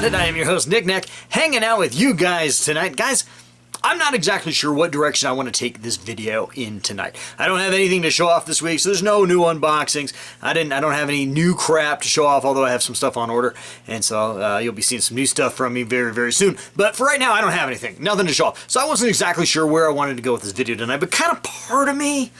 it. I am your host, Nick Neck, hanging out with you guys tonight. Guys, I'm not exactly sure what direction I want to take this video in tonight. I don't have anything to show off this week, so there's no new unboxings. I don't have any new crap to show off, although I have some stuff on order, and so you'll be seeing some new stuff from me very, very soon. But for right now, I don't have anything, nothing to show off. So I wasn't exactly sure where I wanted to go with this video tonight, but kind of part of me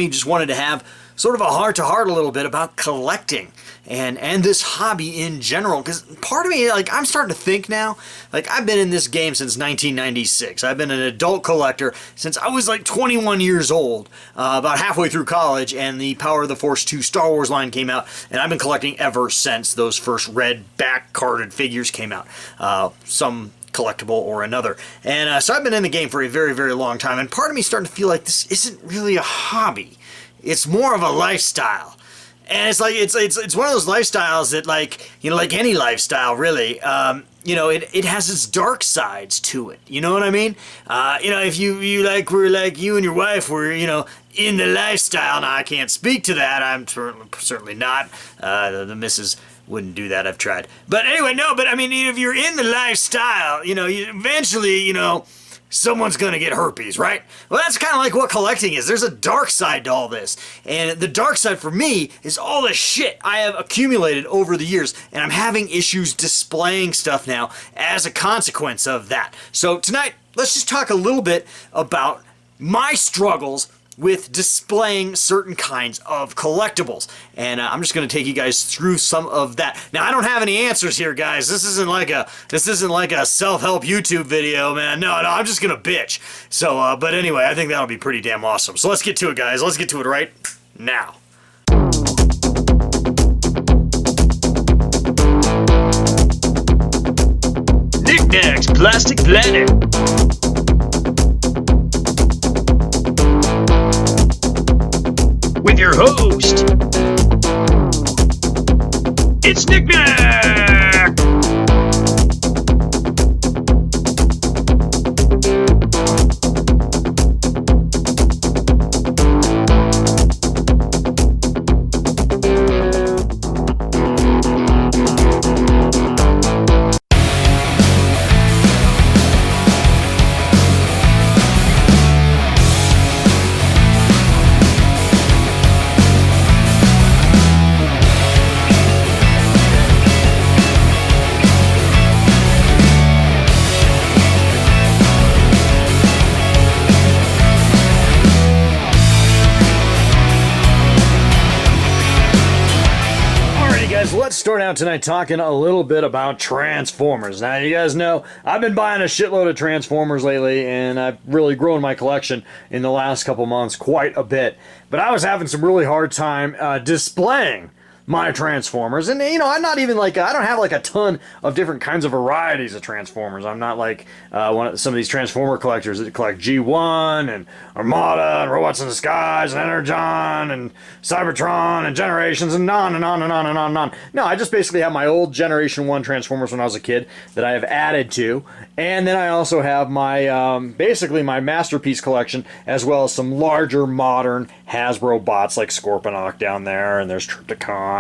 just wanted to have sort of a heart-to-heart a little bit about collecting and this hobby in general, because part of me, like, I'm starting to think now, like, I've been in this game since 1996. I've been an adult collector since I was like 21 years old, about halfway through college, and the Power of the Force 2 Star Wars line came out, and I've been collecting ever since those first red back-carded figures came out. Some collectible or another. And so I've been in the game for a very, very long time, and part of me is starting to feel like this isn't really a hobby. It's more of a lifestyle. And it's like, it's one of those lifestyles that, like, you know, like any lifestyle, really, you know, it has its dark sides to it. You know what I mean? You know, if you were like you and your wife were, you know, in the lifestyle. Now, I can't speak to that. I'm certainly not. The missus wouldn't do that. I've tried. But anyway, no, but I mean, if you're in the lifestyle, you know, eventually, you know, someone's gonna get herpes, right? Well, that's kind of like what collecting is. There's a dark side to all this. And the dark side for me is all the shit I have accumulated over the years. And I'm having issues displaying stuff now as a consequence of that. So tonight, let's just talk a little bit about my struggles with displaying certain kinds of collectibles. And I'm just going to take you guys through some of that. Now, I don't have any answers here, guys. This isn't like a self-help YouTube video, man. No, I'm just going to bitch. So, but anyway, I think that'll be pretty damn awesome. So let's get to it, guys. Let's get to it right now. Nick Nack's Plastic Planet. With your host, it's Nick Nack! Let's start out tonight talking a little bit about Transformers. Now, you guys know I've been buying a shitload of Transformers lately, and I've really grown my collection in the last couple months quite a bit. But I was having some really hard time displaying my Transformers, and you know, I'm not even like, I don't have like a ton of different kinds of varieties of Transformers. I'm not like some of these Transformer collectors that collect G1 and Armada and Robots in Disguise and Energon and Cybertron and Generations and on and on and on and on and on. No, I just basically have my old Generation 1 Transformers when I was a kid that I have added to, and then I also have my basically my Masterpiece collection, as well as some larger modern Hasbro bots like Scorponok down there, and there's Trypticon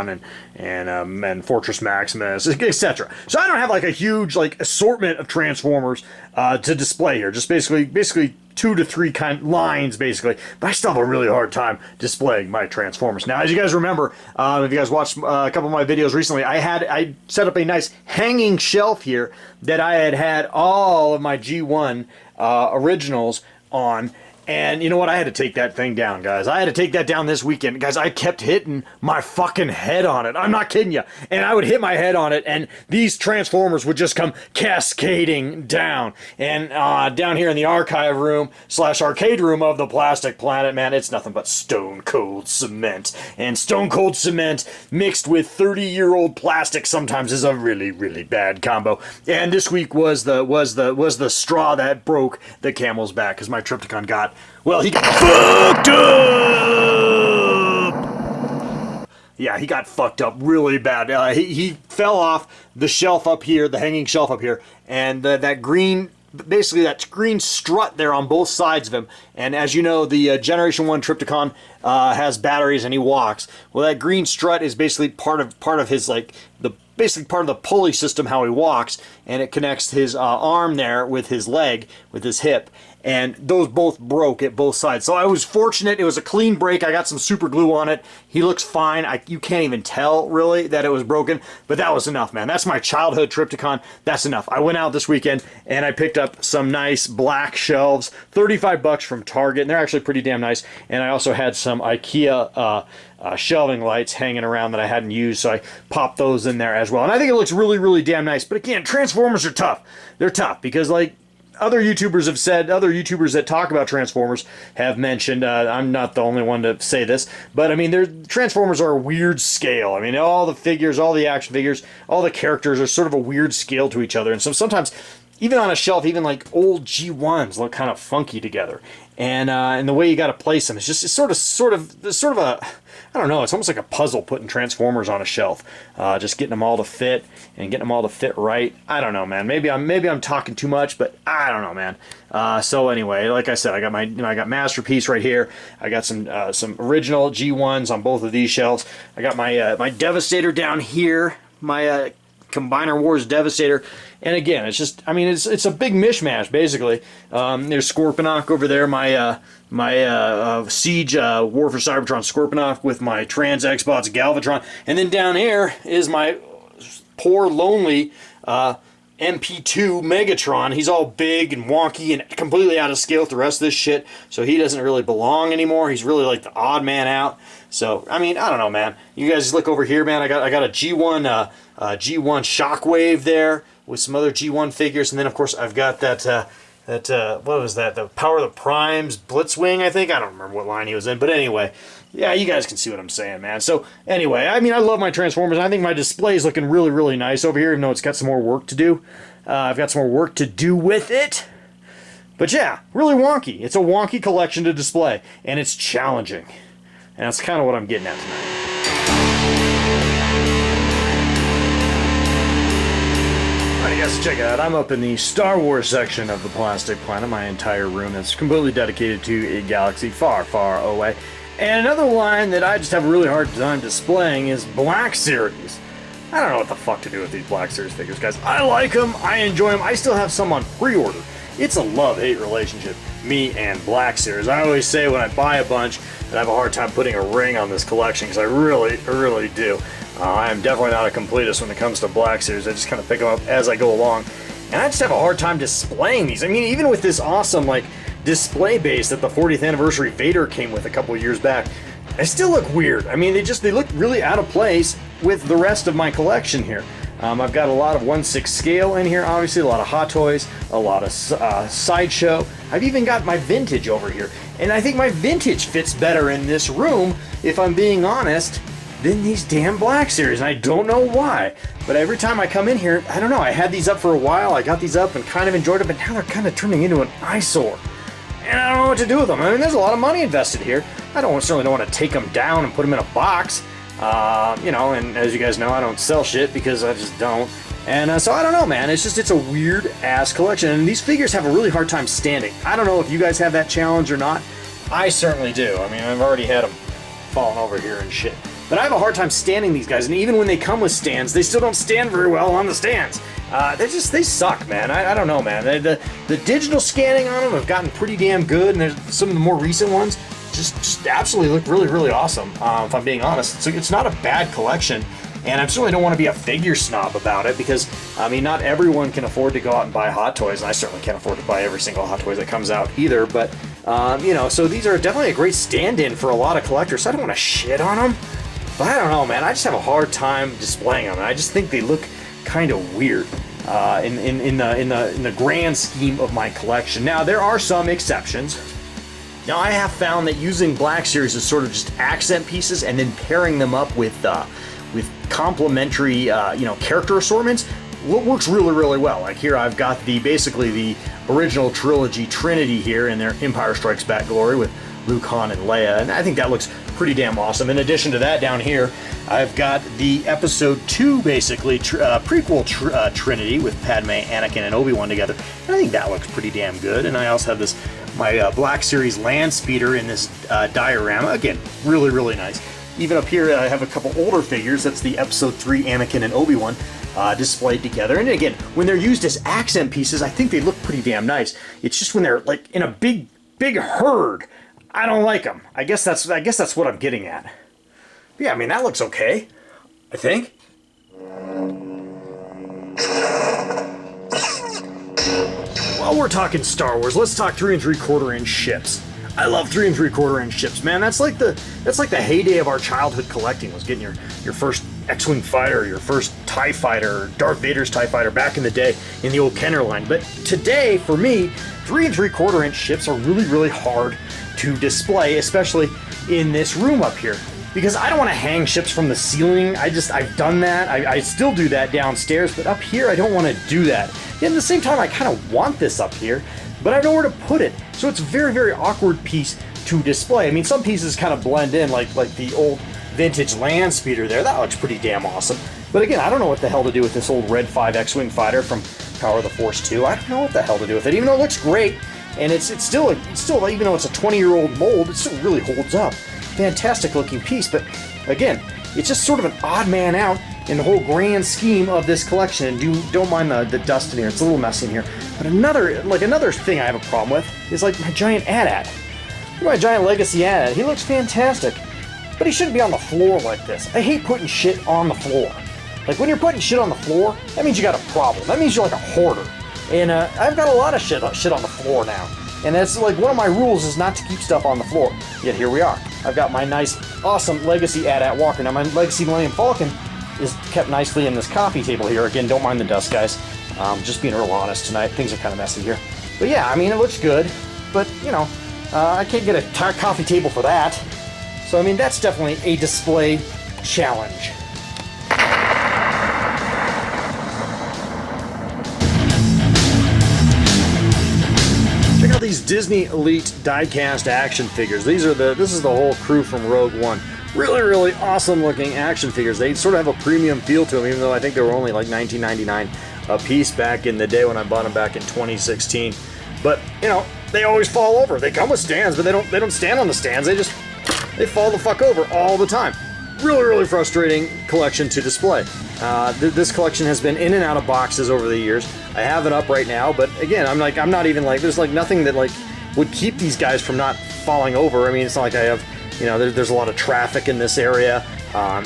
and Fortress Maximus, etc. So I don't have like a huge like assortment of Transformers to display here. Just basically 2 to 3 lines basically. But I still have a really hard time displaying my Transformers. Now, as you guys remember, if you guys watched a couple of my videos recently, I set up a nice hanging shelf here that I had all of my G1 originals on. And you know what? I had to take that thing down, guys. I had to take that down this weekend. Guys, I kept hitting my fucking head on it. I'm not kidding you. And I would hit my head on it, and these Transformers would just come cascading down. And down here in the archive room / arcade room of the Plastic Planet, man, it's nothing but stone cold cement. And stone cold cement mixed with 30-year-old plastic sometimes is a really, really bad combo. And this week was the straw that broke the camel's back, because my Trypticon got, well, he got fucked up! Yeah, he got fucked up really bad. He fell off the shelf up here, the hanging shelf up here, and that green basically that green strut there on both sides of him. And as you know, the Generation 1 Trypticon has batteries and he walks. Well, that green strut is basically part of his, like, the basically part of the pulley system how he walks, and it connects his arm there with his leg, with his hip, and those both broke at both sides. So I was fortunate. It was a clean break. I got some super glue on it. He looks fine. You can't even tell really that it was broken, but that was enough, man. That's my childhood Triptychon. That's enough. I went out this weekend and I picked up some nice black shelves, 35 bucks from Target, and they're actually pretty damn nice. And I also had some IKEA shelving lights hanging around that I hadn't used, so I popped those in there as well. And I think it looks really, really damn nice. But again, Transformers are tough. They're tough because, like, other YouTubers have said, other YouTubers that talk about Transformers have mentioned, I'm not the only one to say this, but I mean, Transformers are a weird scale. I mean, all the figures, all the action figures, all the characters are sort of a weird scale to each other. And so sometimes, even on a shelf, even like old G1s look kind of funky together. And the way you got to place them, it's sort of a, I don't know, it's almost like a puzzle putting Transformers on a shelf. Just getting them all to fit and getting them all to fit right. I don't know, man. Maybe I'm talking too much, but I don't know, man. So anyway, like I said, I got Masterpiece right here. I got some original G1s on both of these shelves. I got my Devastator down here. My Combiner Wars Devastator, and again, it's just, I mean, it's a big mishmash basically. There's Scorponok over there, my Siege War for Cybertron Scorponok with my Trans Xbots Galvatron, and then down here is my poor lonely MP2 Megatron. He's all big and wonky and completely out of scale with the rest of this shit, so he doesn't really belong anymore. He's really like the odd man out. So, I mean, I don't know, man. You guys look over here, man. I got a G1 Shockwave there with some other G1 figures, and then of course I've got that what was that? The Power of the Primes Blitzwing, I think. I don't remember what line he was in, but anyway, yeah, you guys can see what I'm saying, man. So anyway, I mean, I love my Transformers. I think my display is looking really, really nice over here, even though it's got some more work to do. I've got some more work to do with it. But yeah, really wonky. It's a wonky collection to display, and it's challenging. And that's kind of what I'm getting at tonight. Alright, you guys, check it out. I'm up in the Star Wars section of the Plastic Planet, my entire room that's completely dedicated to a galaxy far, far away. And another line that I just have a really hard time displaying is Black Series. I don't know what the fuck to do with these Black Series figures, guys. I like them, I enjoy them, I still have some on pre-order. It's a love-hate relationship, me and Black Series. I always say when I buy a bunch that I have a hard time putting a ring on this collection, because I really, really do. I am definitely not a completist when it comes to Black Series. I just kind of pick them up as I go along. And I just have a hard time displaying these. I mean, even with this awesome, like, display base that the 40th anniversary Vader came with a couple years back, they still look weird. I mean, they look really out of place with the rest of my collection here. I've got a lot of 1/6 scale in here, obviously, a lot of Hot Toys, a lot of Sideshow. I've even got my Vintage over here. And I think my Vintage fits better in this room, if I'm being honest, than these damn Black Series. And I don't know why. But every time I come in here, I don't know, I had these up for a while, I got these up and kind of enjoyed them, but now they're kind of turning into an eyesore. And I don't know what to do with them. I mean, there's a lot of money invested here. I certainly don't want to take them down and put them in a box. You know, and as you guys know, I don't sell shit because I just don't. And so I don't know, man. It's a weird ass collection, and these figures have a really hard time standing. I don't know if you guys have that challenge or not. I certainly do. I mean, I've already had them falling over here and shit. But I have a hard time standing these guys, and even when they come with stands, they still don't stand very well on the stands. They suck, man. I don't know, man. The digital scanning on them have gotten pretty damn good, and there's some of the more recent ones just absolutely look really, really awesome, if I'm being honest. So it's not a bad collection, and I certainly don't want to be a figure snob about it, because, I mean, not everyone can afford to go out and buy Hot Toys, and I certainly can't afford to buy every single Hot Toy that comes out either, but, you know, so these are definitely a great stand-in for a lot of collectors, so I don't want to shit on them, but I don't know, man. I just have a hard time displaying them, and I just think they look kind of weird in the grand scheme of my collection. Now, there are some exceptions. Now, I have found that using Black Series as sort of just accent pieces and then pairing them up with complementary, you know, character assortments works really, really well. Like here, I've got basically the original trilogy Trinity here in their Empire Strikes Back glory with Luke, Han, and Leia, and I think that looks pretty damn awesome. In addition to that, down here, I've got the Episode 2, basically, prequel Trinity with Padme, Anakin, and Obi-Wan together, and I think that looks pretty damn good. And I also have my Black Series Land Speeder in this diorama. Again, really, really nice. Even up here, I have a couple older figures. That's the Episode 3 Anakin and Obi-Wan displayed together. And again, when they're used as accent pieces, I think they look pretty damn nice. It's just when they're like in a big herd, I don't like them. I guess that's what I'm getting at. But yeah, I mean, that looks okay, I think. While we're talking Star Wars, let's talk 3 3/4 inch ships. I love 3 3/4 inch ships, man. That's like the heyday of our childhood collecting, was getting your first X-Wing fighter, your first TIE fighter, Darth Vader's TIE fighter back in the day in the old Kenner line. But today, for me, 3 3/4 inch ships are really hard to display, especially in this room up here. Because I don't want to hang ships from the ceiling. I've done that. I still do that downstairs, but up here I don't want to do that. Yet at the same time, I kind of want this up here, but I don't know where to put it. So it's a very awkward piece to display. I mean, some pieces kind of blend in, like the old vintage land speeder there. That looks pretty damn awesome. But again, I don't know what the hell to do with this old Red 5 X-Wing fighter from Power of the Force 2. I don't know what the hell to do with it, even though it looks great. And it's still, even though it's a 20-year-old mold, it still really holds up. Fantastic looking piece, but again, it's just sort of an odd man out in the whole grand scheme of this collection. And don't mind the dust in here; it's a little messy in here. But another thing I have a problem with is like my giant AT-AT. My giant legacy AT-AT. He looks fantastic, but he shouldn't be on the floor like this. I hate putting shit on the floor. Like when you're putting shit on the floor, that means you got a problem. That means you're like a hoarder. And I've got a lot of shit on the floor now. And that's like one of my rules is not to keep stuff on the floor. Yet here we are. I've got my nice, awesome Legacy AT-AT Walker. Now my Legacy Millennium Falcon is kept nicely in this coffee table here. Again, don't mind the dust, guys. Just being real honest tonight. Things are kind of messy here. But yeah, I mean, it looks good. But, you know, I can't get a coffee table for that. So, I mean, that's definitely a display challenge. Check out these Disney Elite die-cast action figures. This is the whole crew from Rogue One. Really awesome looking action figures. They sort of have a premium feel to them, even though I think they were only like $19.99 a piece back in the day when I bought them back in 2016. But you know, they always fall over. They come with stands, but they don't stand on the stands. They fall the fuck over all the time. Really frustrating collection to display. This collection has been in and out of boxes over the years. I have it up right now, but again, I'm not even like, there's like nothing that like would keep these guys from not falling over. I mean, it's not like I have, you know, there's a lot of traffic in this area.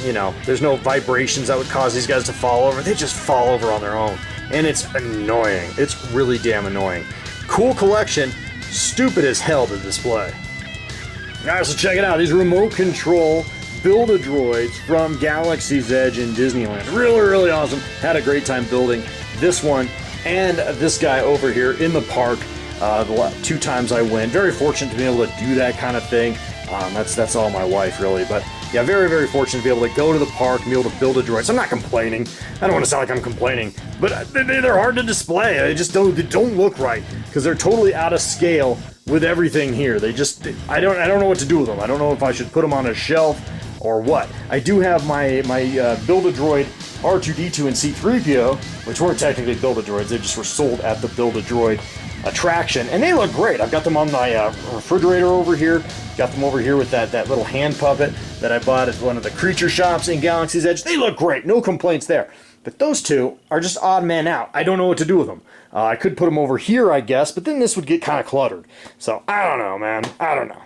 You know, there's no vibrations that would cause these guys to fall over. They just fall over on their own, and it's annoying. It's really damn annoying. Cool collection, stupid as hell to display. Alright, so check it out. These remote control Build-A-Droids from Galaxy's Edge in Disneyland. Really awesome. Had a great time building this one and this guy over here in the park. The 2 times I went. Very fortunate to be able to do that kind of thing. That's all my wife, really. But yeah, very fortunate to be able to go to the park and be able to build a droid. So I'm not complaining. I don't want to sound like I'm complaining, but they're hard to display. They just don't look right because they're totally out of scale with everything here. I don't know what to do with them. I don't know if I should put them on a shelf or what. I do have my Build-A-Droid R2-D2 and C-3PO, which weren't technically Build-A-Droids. They just were sold at the Build-A-Droid attraction, and they look great. I've got them on my refrigerator over here. Got them over here with that little hand puppet that I bought at one of the creature shops in Galaxy's Edge. They look great. No complaints there. But those two are just odd men out. I don't know what to do with them. I could put them over here, I guess, but then this would get kind of cluttered. So, I don't know, man. I don't know.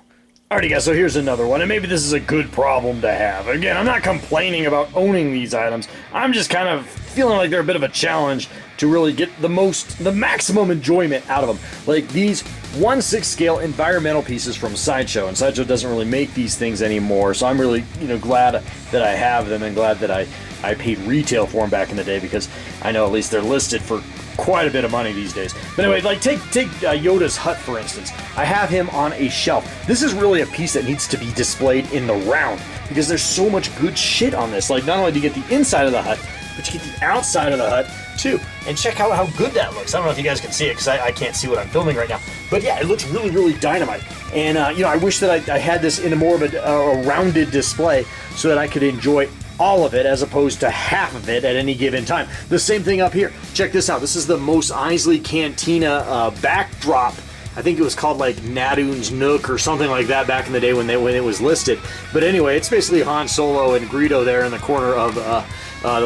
Alrighty guys, so here's another one, and maybe this is a good problem to have. Again, I'm not complaining about owning these items. I'm just kind of feeling like they're a bit of a challenge to really get the maximum enjoyment out of them. Like these 1/6 scale environmental pieces from Sideshow, and Sideshow doesn't really make these things anymore, so I'm really, glad that I have them and glad that I paid retail for them back in the day, because I know at least they're listed for quite a bit of money these days. But anyway, like take Yoda's hut for instance. I have him on a shelf. This is really a piece that needs to be displayed in the round because there's so much good shit on this. Like not only do you get the inside of the hut, but you get the outside of the hut too. And check out how good that looks. I don't know if you guys can see it because I can't see what I'm filming right now. But yeah, it looks really dynamite. And I wish that I had this in a more of a rounded display so that I could enjoy all of it as opposed to half of it at any given time. The same thing up here. Check this out. This is the Mos Eisley Cantina backdrop I think it was called like Nadoon's Nook or something like that back in the day when it was listed. But anyway, it's basically Han Solo and Greedo there in the corner of the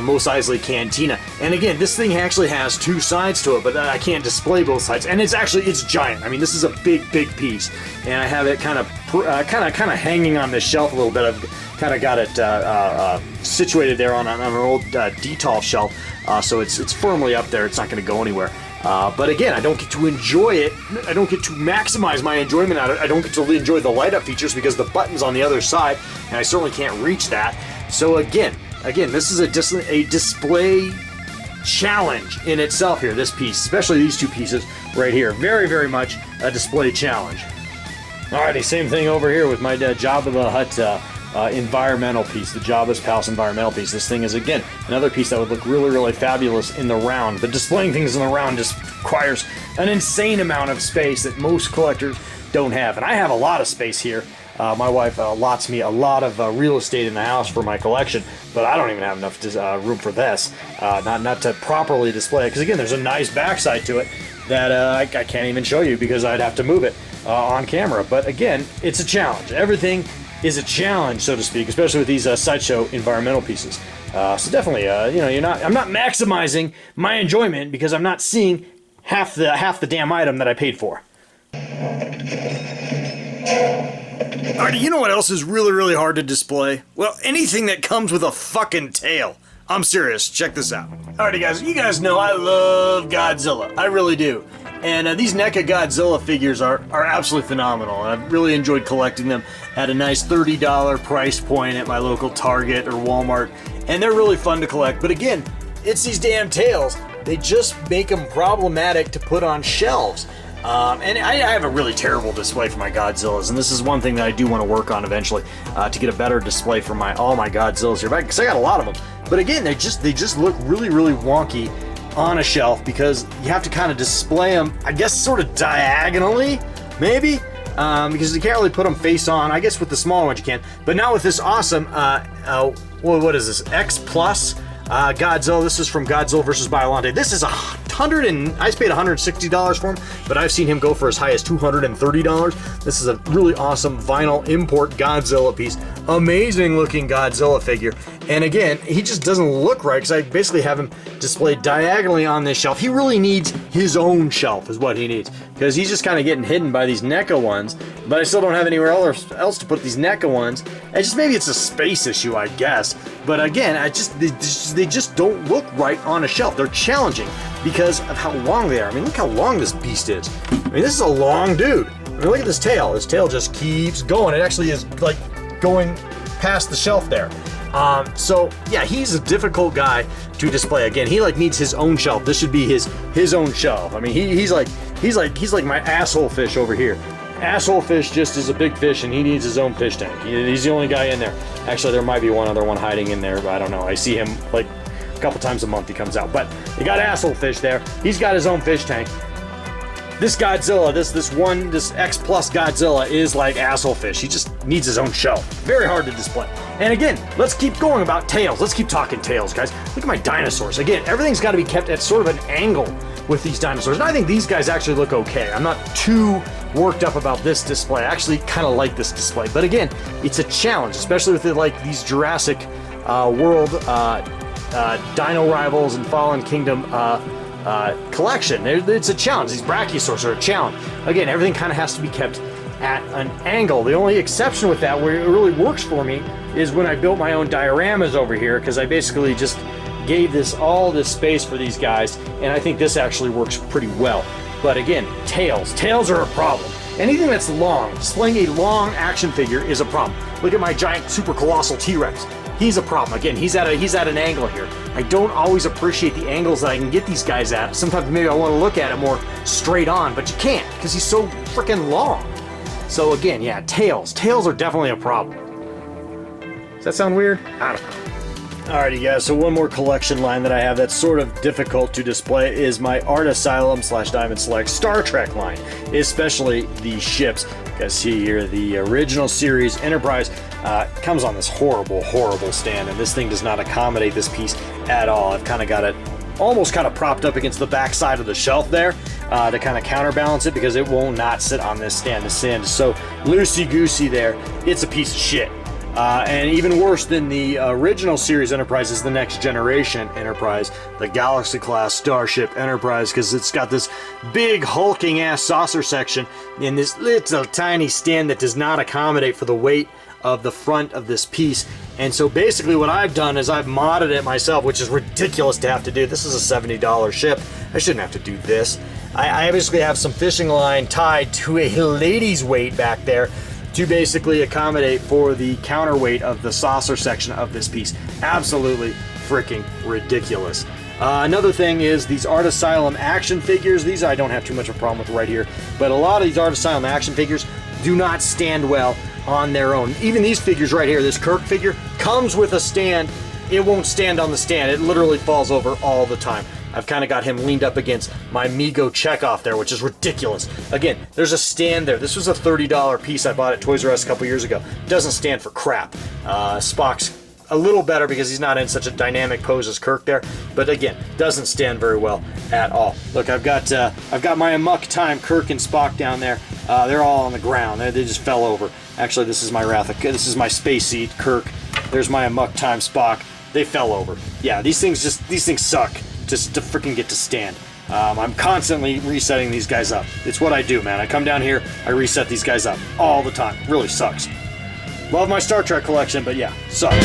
Mos Eisley Cantina. And again, this thing actually has two sides to it, but I can't display both sides. And it's giant. I mean, this is a big piece, and I have it kind of hanging on this shelf a little bit. I've kind of got it situated there on an old Detolf shelf, so it's firmly up there. It's not going to go anywhere. But again, I don't get to enjoy it. I don't get to maximize my enjoyment out of it. I don't get to enjoy the light up features because the button's on the other side, and I certainly can't reach that. So again, this is a display challenge in itself here, this piece, especially these two pieces right here. Very, very much a display challenge. Alrighty, same thing over here with my Jabba the Hutt environmental piece, the Jabba's Palace environmental piece. This thing is, again, another piece that would look really, really fabulous in the round. But displaying things in the round just requires an insane amount of space that most collectors don't have. And I have a lot of space here. My wife allots me a lot of real estate in the house for my collection, but I don't even have enough room for this, not to properly display it, because again, there's a nice backside to it that I can't even show you because I'd have to move it on camera. But again, it's a challenge. Everything is a challenge, so to speak, especially with these Sideshow environmental pieces. So definitely, I'm not maximizing my enjoyment because I'm not seeing half the damn item that I paid for. Alright, you know what else is really, really hard to display? Well, anything that comes with a fucking tail. I'm serious. Check this out. Alrighty, guys. You guys know I love Godzilla. I really do. And these NECA Godzilla figures are absolutely phenomenal. And I've really enjoyed collecting them at a nice $30 price point at my local Target or Walmart. And they're really fun to collect. But again, it's these damn tails. They just make them problematic to put on shelves. And I have a really terrible display for my Godzillas, and this is one thing that I do want to work on eventually to get a better display for all my Godzillas here, because I got a lot of them. But again, they just look really, really wonky on a shelf because you have to kind of display them, I guess, sort of diagonally, maybe, because you can't really put them face on. I guess with the smaller ones you can, but not with this awesome, what is this, X Plus Godzilla. This is from Godzilla vs. Biollante. This is I paid $160 for him, but I've seen him go for as high as $230. This is a really awesome vinyl import Godzilla piece. Amazing looking Godzilla figure. And again, he just doesn't look right because I basically have him displayed diagonally on this shelf. He really needs his own shelf is what he needs, because he's just kind of getting hidden by these NECA ones, but I still don't have anywhere else to put these NECA ones. Maybe it's a space issue, I guess. But again, they just don't look right on a shelf. They're challenging because of how long they are. I mean, look how long this beast is. I mean, this is a long dude. I mean, look at this tail. This tail just keeps going. It actually is like going past the shelf there. So yeah, he's a difficult guy to display. Again, he like needs his own shelf. This should be his own shelf. I mean, he's like my asshole fish over here. Asshole fish just is a big fish, and he needs his own fish tank. He's the only guy in there. Actually, there might be one other one hiding in there, but I don't know. I see him like a couple times a month he comes out. But you got asshole fish there. He's got his own fish tank. This Godzilla, this X Plus Godzilla is like asshole fish. He just needs his own shelf. Very hard to display. And again, let's keep going about tails. Let's keep talking tails, guys. Look at my dinosaurs. Again, everything's got to be kept at sort of an angle with these dinosaurs. And I think these guys actually look okay. I'm not too worked up about this display. I actually kind of like this display. But again, it's a challenge, especially with these Jurassic World Dino Rivals and Fallen Kingdom collection. It's a challenge. These Brachiosaurs are a challenge. Again, everything kind of has to be kept at an angle. The only exception with that, where it really works for me, is when I built my own dioramas over here, because I basically just gave all this space for these guys, and I think this actually works pretty well. But again, tails are a problem. Anything that's long, displaying a long action figure is a problem. Look at my giant super colossal T-Rex. He's a problem. Again, he's at an angle here. I don't always appreciate the angles that I can get these guys at. Sometimes maybe I want to look at it more straight on, but you can't because he's so freaking long. So again, yeah, tails. Tails are definitely a problem. Does that sound weird? I don't know. Alrighty guys, so one more collection line that I have that's sort of difficult to display is my Art Asylum / Diamond Select Star Trek line, especially the ships. You guys see here the original series Enterprise comes on this horrible stand, and this thing does not accommodate this piece at all. I've kind of got it almost kind of propped up against the back side of the shelf there to kind of counterbalance it, because it will not sit on this stand. The stand is so loosey-goosey there, it's a piece of shit. And even worse than the original series Enterprise is the next generation Enterprise, the Galaxy class Starship Enterprise, because it's got this big hulking ass saucer section in this little tiny stand that does not accommodate for the weight of the front of this piece. And so basically what I've done is I've modded it myself, which is ridiculous to have to do. This is a $70 ship. I shouldn't have to do this. I basically have some fishing line tied to a lady's weight back there to basically accommodate for the counterweight of the saucer section of this piece. Absolutely freaking ridiculous. Another thing is these Art Asylum action figures. These I don't have too much of a problem with right here, but a lot of these Art Asylum action figures do not stand well on their own. Even these figures right here, this Kirk figure, comes with a stand. It won't stand on the stand. It literally falls over all the time. I've kind of got him leaned up against my Mego Chekhov there, which is ridiculous. Again, there's a stand there. This was a $30 piece I bought at Toys R Us a couple years ago. Doesn't stand for crap. Spock's a little better because he's not in such a dynamic pose as Kirk there, but again, doesn't stand very well at all. Look, I've got my Amok Time Kirk and Spock down there. They're all on the ground. They just fell over. Actually, this is my this is my Space Seat Kirk. There's my Amok Time Spock. They fell over. Yeah, these things suck just to freaking get to stand. I'm constantly resetting these guys up. It's what I do, man. I come down here, I reset these guys up all the time. Really sucks. Love my Star Trek collection, but yeah, sucks.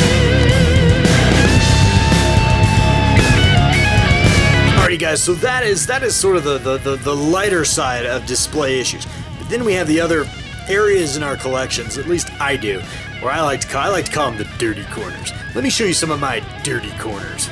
Alrighty guys, so that is sort of the lighter side of display issues. But then we have the other areas in our collections, at least I do, where I like to call them the dirty corners. Let me show you some of my dirty corners.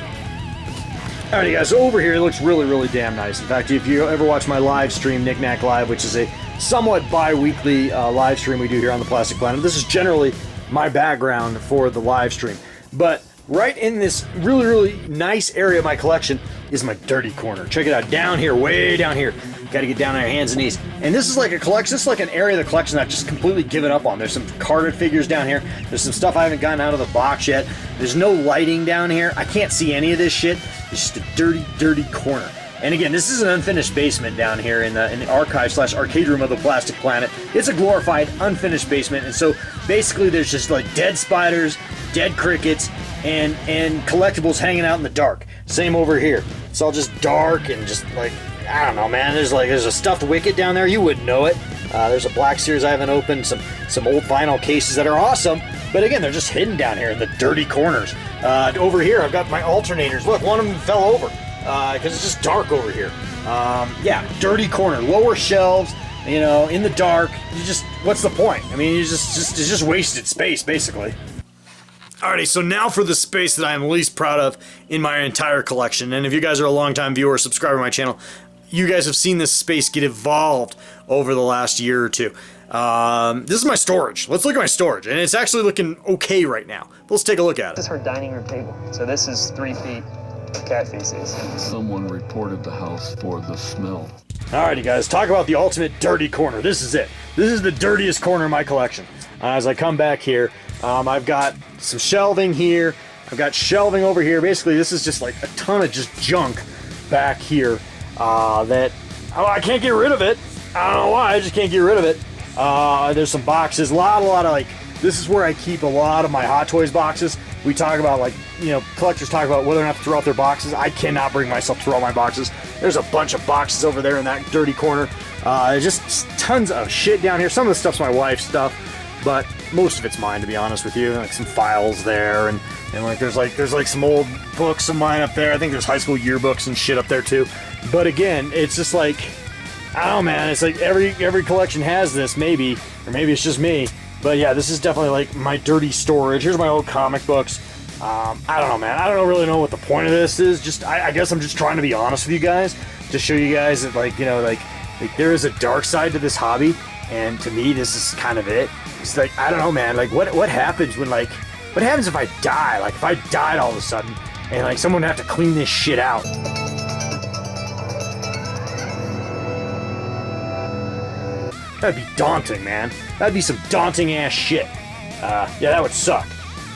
Alrighty guys, so over here it looks really, really damn nice. In fact, if you ever watch my live stream, Knick Knack Live, which is a somewhat bi-weekly live stream we do here on the Plastic Planet, this is generally my background for the live stream. But right in this really, really nice area of my collection is my dirty corner. Check it out, down here, way down here. Got to get down on your hands and knees. And this is like a collection, this is like an area of the collection that I've just completely given up on. There's some carded figures down here. There's some stuff I haven't gotten out of the box yet. There's no lighting down here. I can't see any of this shit. It's just a dirty, dirty corner. And again, this is an unfinished basement down here in the archive/arcade room of the Plastic Planet. It's a glorified, unfinished basement, and so basically there's just like dead spiders, dead crickets, and collectibles hanging out in the dark. Same over here. It's all just dark and just like, I don't know, man. There's a stuffed Wicket down there. You wouldn't know it. There's a Black Series I haven't opened. Some old vinyl cases that are awesome, but again, they're just hidden down here in the dirty corners. Over here, I've got my alternators. Look, one of them fell over because it's just dark over here. Yeah, dirty corner, lower shelves. You know, in the dark. What's the point? I mean, it's just wasted space, basically. Alrighty, so now for the space that I am least proud of in my entire collection. And if you guys are a longtime viewer or subscriber to my channel, you guys have seen this space get evolved over the last year or two. This is my storage. Let's look at my storage. And it's actually looking okay right now. Let's take a look at it. This is her dining room table. So this is 3 feet of cat feces. Someone reported the house for the smell. Alrighty guys, talk about the ultimate dirty corner. This is it. This is the dirtiest corner in my collection. As I come back here, I've got some shelving here. I've got shelving over here. Basically, this is just like a ton of just junk back here that I can't get rid of it. I don't know why, I just can't get rid of it. There's some boxes, a lot of like, this is where I keep a lot of my Hot Toys boxes. We talk about, like, you know, collectors talk about whether or not to throw out their boxes. I cannot bring myself to throw out my boxes. There's a bunch of boxes over there in that dirty corner. Just tons of shit down here. Some of the stuff's my wife's stuff, but most of it's mine, to be honest with you. Like some files there, and like there's some old books of mine up there. I think there's high school yearbooks and shit up there too. But again, it's just like, I don't know, man. It's like every collection has this, maybe, or maybe it's just me. But yeah, this is definitely like my dirty storage. Here's my old comic books. I don't know, man. I don't really know what the point of this is. I guess I'm just trying to be honest with you guys, to show you guys that, like, you know, like there is a dark side to this hobby, and to me, this is kind of it. It's like, I don't know, man. Like, what happens when, like, what happens if I die? Like, if I died all of a sudden, and like someone would have to clean this shit out. That'd be daunting, man. That'd be some daunting ass shit. Yeah, that would suck.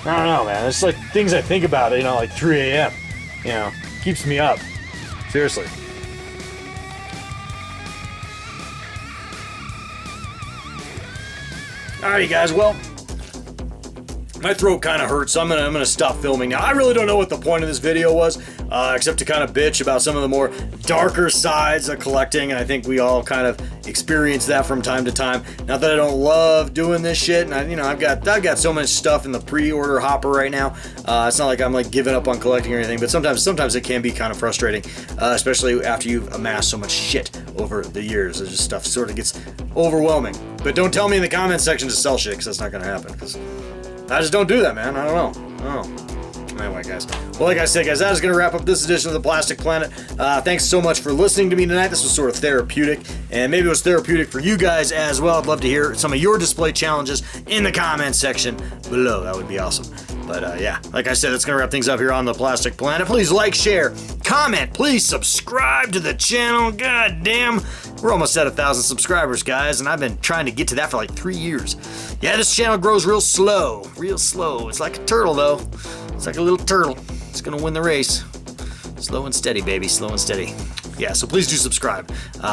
I don't know, man. It's like things I think about, you know, like 3 a.m. You know, keeps me up. Seriously. Alrighty, guys. Well, my throat kind of hurts, so I'm gonna stop filming now. I really don't know what the point of this video was, except to kind of bitch about some of the more darker sides of collecting, and I think we all kind of experience that from time to time. Not that I don't love doing this shit, and I've got so much stuff in the pre-order hopper right now. It's not like I'm like giving up on collecting or anything, but sometimes it can be kind of frustrating, especially after you've amassed so much shit over the years. It's just stuff sort of gets overwhelming. But don't tell me in the comment section to sell shit, because that's not gonna happen. Because I just don't do that, man. I don't know. Anyway, guys. Well, like I said, guys, that is going to wrap up this edition of the Plastic Planet. Thanks so much for listening to me tonight. This was sort of therapeutic, and maybe it was therapeutic for you guys as well. I'd love to hear some of your display challenges in the comment section below. That would be awesome. But yeah, like I said, that's going to wrap things up here on the Plastic Planet. Please like, share, comment. Please subscribe to the channel. God damn. We're almost at 1,000 subscribers, guys, and I've been trying to get to that for like 3 years. Yeah, this channel grows real slow. Real slow. It's like a turtle, though. It's like a little turtle. It's gonna win the race. Slow and steady, baby. Slow and steady. Yeah, so please do subscribe.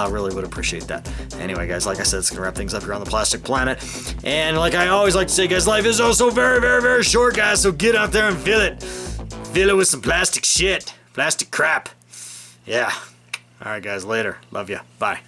Really would appreciate that. Anyway, guys, like I said, it's gonna wrap things up here on the Plastic Planet. And like I always like to say, guys, life is also very, very, very short, guys, so get out there and fill it. Fill it with some plastic shit. Plastic crap. Yeah. All right, guys, later. Love ya. Bye.